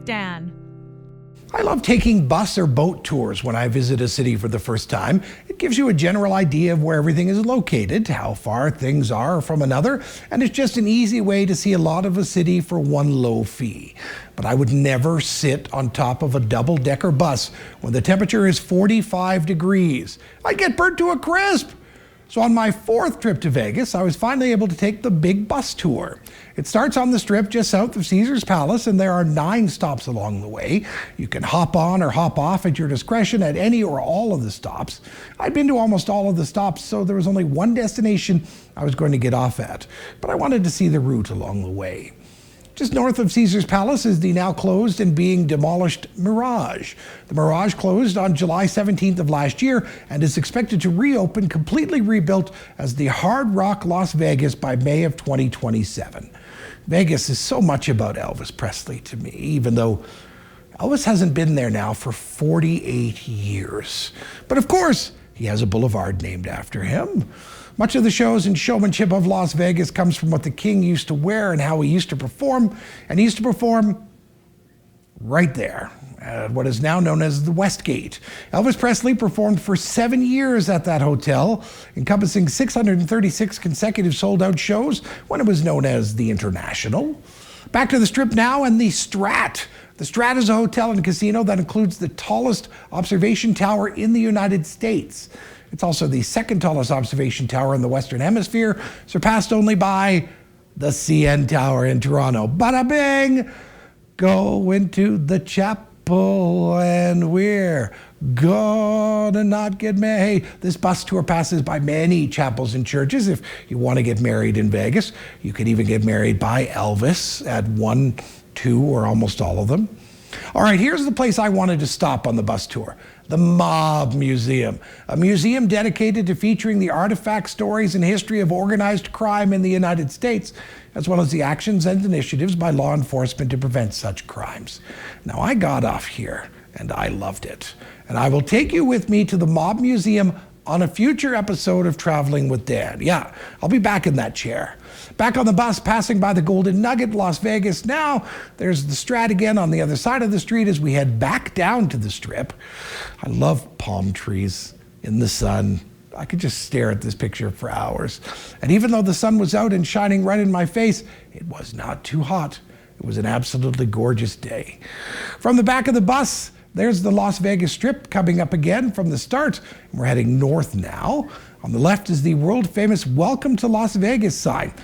with Dan. I love taking bus or boat tours when I visit a city for the first time. It gives you a general idea of where everything is located, how far things are from another, and it's just an easy way to see a lot of a city for one low fee. But I would never sit on top of a double-decker bus when the temperature is 45 degrees. I'd get burnt to a crisp. So on my fourth trip to Vegas, I was finally able to take the big bus tour. It starts on the Strip just south of Caesar's Palace, and there are 9 stops along the way. You can hop on or hop off at your discretion at any or all of the stops. I'd been to almost all of the stops, so there was only one destination I was going to get off at, but I wanted to see the route along the way. Just north of Caesar's Palace is the now closed and being demolished Mirage. The Mirage closed on July 17th of last year and is expected to reopen completely rebuilt as the Hard Rock Las Vegas by May of 2027. Vegas is so much about Elvis Presley to me, even though Elvis hasn't been there now for 48 years. But of course, he has a boulevard named after him. Much of the shows and showmanship of Las Vegas comes from what the king used to wear and how he used to perform. And he used to perform right there at what is now known as the Westgate. Elvis Presley performed for 7 years at that hotel, encompassing 636 consecutive sold-out shows when it was known as the International. Back to the Strip now and the Strat. The Strat is a hotel and casino that includes the tallest observation tower in the United States. It's also the second tallest observation tower in the Western Hemisphere, surpassed only by the CN Tower in Toronto. Bada bing! Go into the chapel and we're gonna not get married. Hey, this bus tour passes by many chapels and churches. If you want to get married in Vegas, you could even get married by Elvis at 1, 2, or almost all of them. All right, here's the place I wanted to stop on the bus tour. The Mob Museum, a museum dedicated to featuring the artifacts, stories, and history of organized crime in the United States, as well as the actions and initiatives by law enforcement to prevent such crimes. Now, I got off here, and I loved it. And I will take you with me to the Mob Museum on a future episode of Traveling with Dan. Yeah, I'll be back in that chair. Back on the bus, passing by the Golden Nugget, Las Vegas. Now, there's the Strat again on the other side of the street as we head back down to the Strip. I love palm trees in the sun. I could just stare at this picture for hours. And even though the sun was out and shining right in my face, it was not too hot. It was an absolutely gorgeous day. From the back of the bus, there's the Las Vegas Strip coming up again from the start. We're heading north now. On the left is the world-famous Welcome to Las Vegas sign.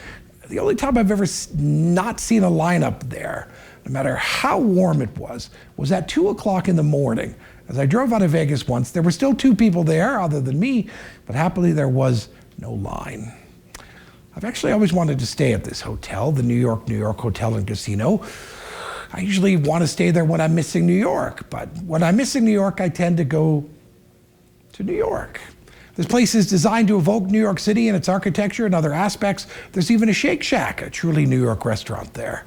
The only time I've ever not seen a lineup there, no matter how warm it was at 2 o'clock in the morning. As I drove out of Vegas once, there were still 2 people there other than me, but happily there was no line. I've actually always wanted to stay at this hotel, the New York Hotel and Casino. I usually want to stay there when I'm missing New York, but when I'm missing New York, I tend to go to New York. This place is designed to evoke New York City and its architecture and other aspects. There's even a Shake Shack, a truly New York restaurant there.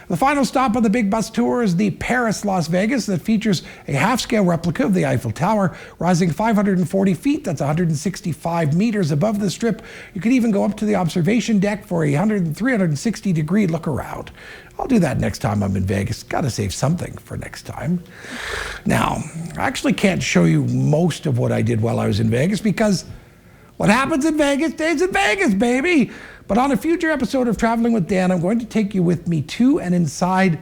The final stop on the big bus tour is the Paris Las Vegas that features a half-scale replica of the Eiffel Tower, rising 540 feet, that's 165 meters above the Strip. You can even go up to the observation deck for a 360-degree look around. I'll do that next time I'm in Vegas. Gotta save something for next time. Now, I actually can't show you most of what I did while I was in Vegas because what happens in Vegas stays in Vegas, baby. But on a future episode of Traveling with Dan, I'm going to take you with me to and inside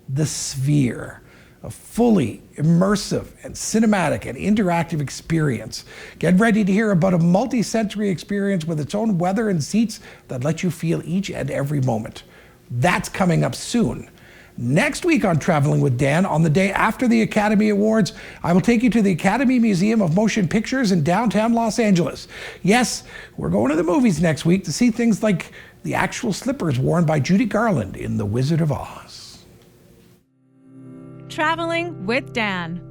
the Sphere, a fully immersive and cinematic and interactive experience. Get ready to hear about a multi-sensory experience with its own weather and seats that let you feel each and every moment. That's coming up soon. Next week on Traveling with Dan, on the day after the Academy Awards, I will take you to the Academy Museum of Motion Pictures in downtown Los Angeles. Yes, we're going to the movies next week to see things like the actual slippers worn by Judy Garland in The Wizard of Oz. Traveling with Dan.